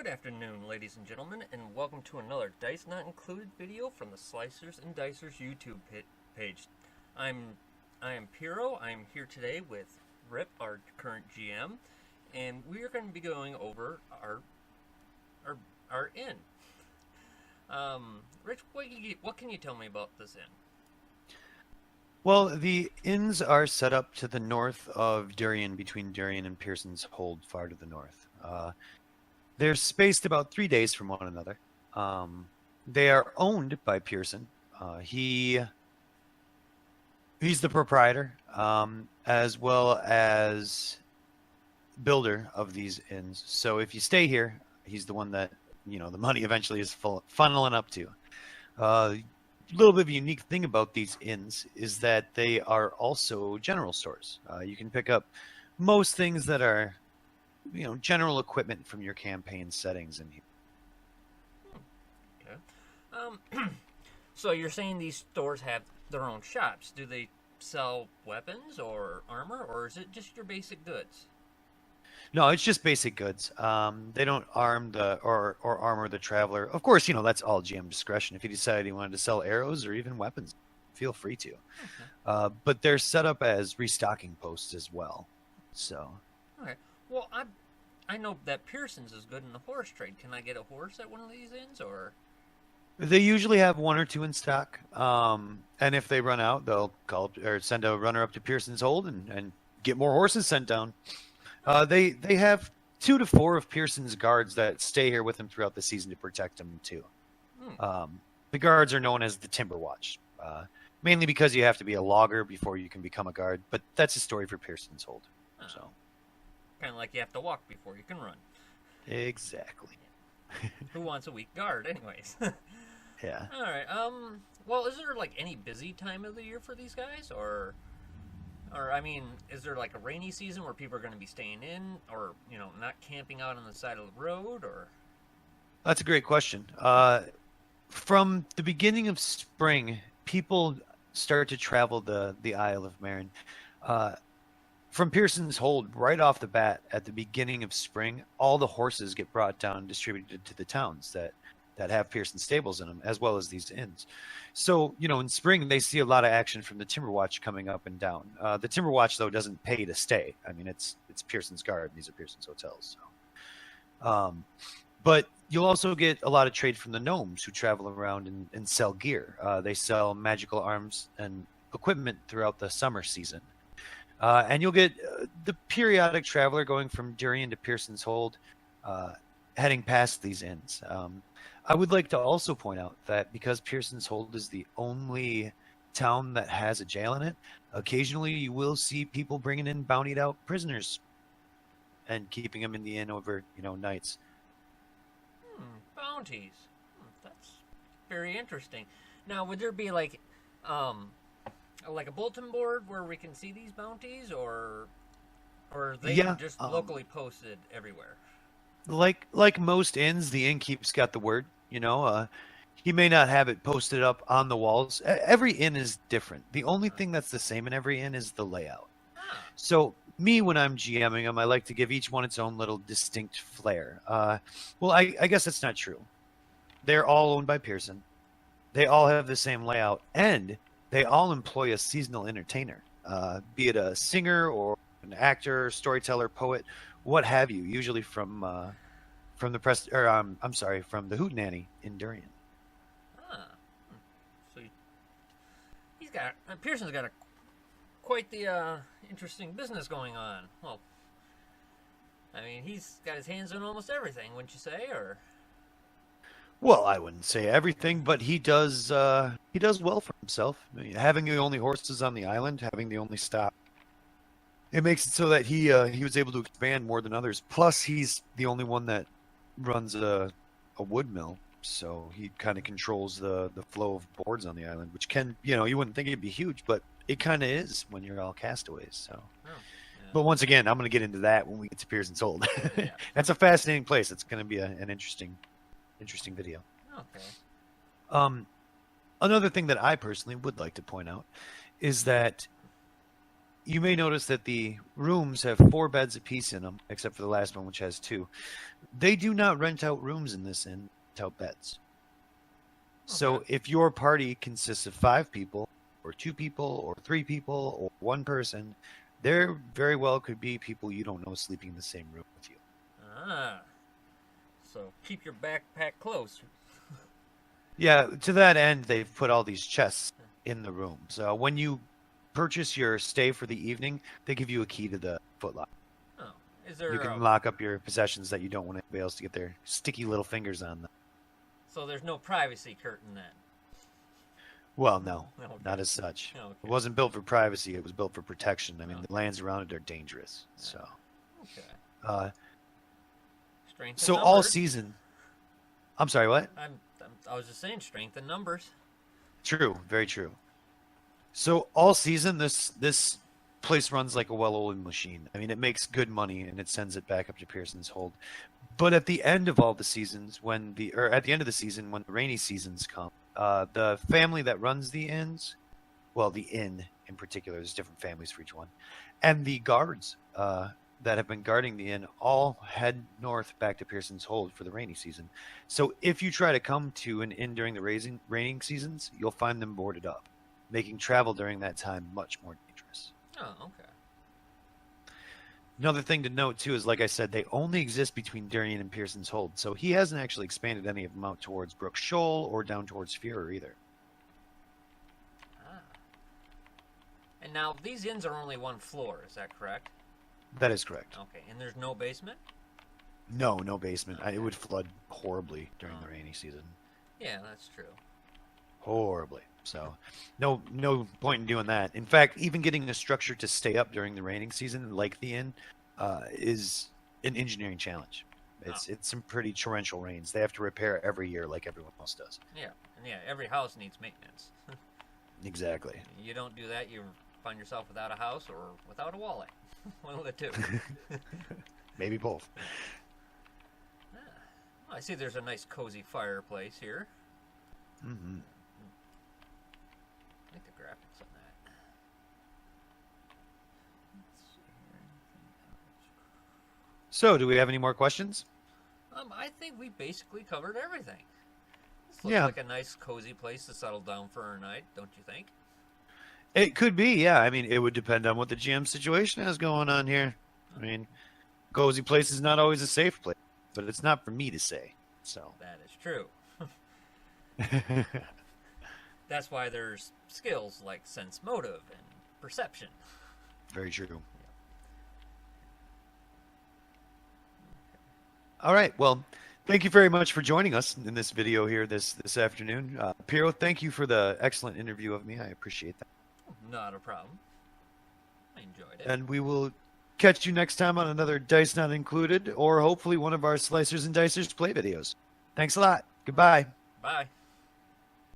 Good afternoon, ladies and gentlemen, and welcome to another Dice Not Included video from the Slicers and Dicers YouTube page. I am Piero. I'm here today with Rip, our current GM, and we are going to be going over our inn. Rich, what can you tell me about this inn? Well, the inns are set up to the north of Darien, between Darien and Pierson's Hold, far to the north. They're spaced about 3 days from one another. They are owned by Pierson. He's the proprietor, as well as builder of these inns. So if you stay here, he's the one that, the money eventually is funneling up to. A little bit of a unique thing about these inns is that they are also general stores. You can pick up most things that are, general equipment from your campaign settings in here. Okay. So you're saying these stores have their own shops. Do they sell weapons or armor, or is it just your basic goods? No, it's just basic goods. They don't arm or armor the traveler. Of course, that's all GM discretion. If you decide you wanted to sell arrows or even weapons, feel free to. Okay. But they're set up as restocking posts as well. So. Okay. Well, I know that Pierson's is good in the horse trade. Can I get a horse at one of these inns, or? They usually have one or two in stock. And if they run out, they'll call or send a runner up to Pierson's Hold and get more horses sent down. They have 2 to 4 of Pierson's guards that stay here with him throughout the season to protect him too. The guards are known as the Timber Watch, mainly because you have to be a logger before you can become a guard. But that's a story for Pierson's Hold. Oh. So, kind of like you have to walk before you can run. Exactly. Who wants a weak guard, anyways? Yeah. All right. Well, is there like any busy time of the year for these guys, or I mean, is there like a rainy season where people are going to be staying in, or not camping out on the side of the road, or? That's a great question. From the beginning of spring, people start to travel the Isle of Marin. From Pierson's Hold, right off the bat, at the beginning of spring, all the horses get brought down and distributed to the towns that have Pierson stables in them, as well as these inns. So, in spring, they see a lot of action from the Timber Watch coming up and down. The Timber Watch, though, doesn't pay to stay. I mean, it's Pierson's guard. These are Pierson's hotels. So. But you'll also get a lot of trade from the gnomes who travel around and sell gear. They sell magical arms and equipment throughout the summer season. And you'll get the periodic traveler going from Darien to Pierson's Hold, heading past these inns. I would like to also point out that because Pierson's Hold is the only town that has a jail in it, occasionally you will see people bringing in bountied out prisoners and keeping them in the inn over, nights. Bounties. That's very interesting. Now, would there be like a bulletin board where we can see these bounties, or are they just locally posted everywhere? Like most inns, the innkeep's got the word. He may not have it posted up on the walls. Every inn is different. The only thing that's the same in every inn is the layout. So me, when I'm GMing them, I like to give each one its own little distinct flair. Well, I guess that's not true. They're all owned by Pierson. They all have the same layout, and they all employ a seasonal entertainer, be it a singer or an actor, storyteller, poet, what have you. Usually from the from the Hootenanny in Darien. So Pierson's got quite the interesting business going on. Well, I mean, he's got his hands on almost everything, wouldn't you say, or? Well, I wouldn't say everything, but he does well for himself. I mean, having the only horses on the island, having the only stop, it makes it so that he was able to expand more than others. Plus, he's the only one that runs a wood mill, so he kind of controls the flow of boards on the island, which can, you wouldn't think it'd be huge, but it kind of is when you're all castaways. So, yeah. But once again, I'm going to get into that when we get to Pierson's Hold. Yeah. That's a fascinating place. It's going to be an interesting video. Okay. Another thing that I personally would like to point out is that you may notice that the rooms have 4 beds apiece in them, except for the last one, which has 2. They do not rent out rooms in this inn, rent out beds. So if your party consists of 5 people, or 2 people, or 3 people, or 1 person, there very well could be people you don't know sleeping in the same room with you. Ah. So keep your backpack close. Yeah, to that end, they've put all these chests in the room. So when you purchase your stay for the evening, they give you a key to the footlocker. Oh, is there? You can lock up your possessions that you don't want anybody else to get their sticky little fingers on them. So there's no privacy curtain then? Well, no, Okay. not as such. Okay. It wasn't built for privacy. It was built for protection. I mean, the lands around it are dangerous. So, okay. Strength so in all numbers. season. I'm sorry, what? I was just saying, strength in numbers. True, very true. So all season, this place runs like a well-oiled machine. I mean, it makes good money and it sends it back up to Pierson's hold. But at the end of all the seasons, at the end of the season, when the rainy seasons come, the family that runs the inns, well, the inn in particular, there's different families for each one, and the guards that have been guarding the inn all head north back to Pierson's hold for the rainy season. So if you try to come to an inn during the raining seasons, you'll find them boarded up, making travel during that time much more dangerous. Oh, okay. Another thing to note, too, is, like I said, they only exist between Darien and Pierson's hold, so he hasn't actually expanded any of them out towards Brook Shoal or down towards Fuhrer either. Ah. And now, these inns are only 1 floor, is that correct? That is correct. Okay, and there's no basement? No basement. Okay. It would flood horribly during the rainy season. Yeah, that's true. Horribly. So, no point in doing that. In fact, even getting a structure to stay up during the raining season, like the inn, is an engineering challenge. It's some pretty torrential rains. They have to repair every year, like everyone else does. Yeah, and yeah, every house needs maintenance. Exactly. You don't do that, you find yourself without a house or without a wallet. One of the two. Maybe both. I see there's a nice cozy fireplace here. Mm-hmm. I like the graphics on that. Let's see here. So, do we have any more questions? I think we basically covered everything. This looks Yeah. like a nice cozy place to settle down for a night, don't you think? It could be, yeah. I mean, it would depend on what the GM situation has going on here. I mean, cozy place is not always a safe place, but it's not for me to say. So That is true. That's why there's skills like sense motive and perception. Very true. All right. Well, thank you very much for joining us in this video here this afternoon. Piero, thank you for the excellent interview of me. I appreciate that. Not a problem. I enjoyed it. And we will catch you next time on another Dice Not Included, or hopefully one of our Slicers and Dicers play videos. Thanks a lot. Goodbye. Bye.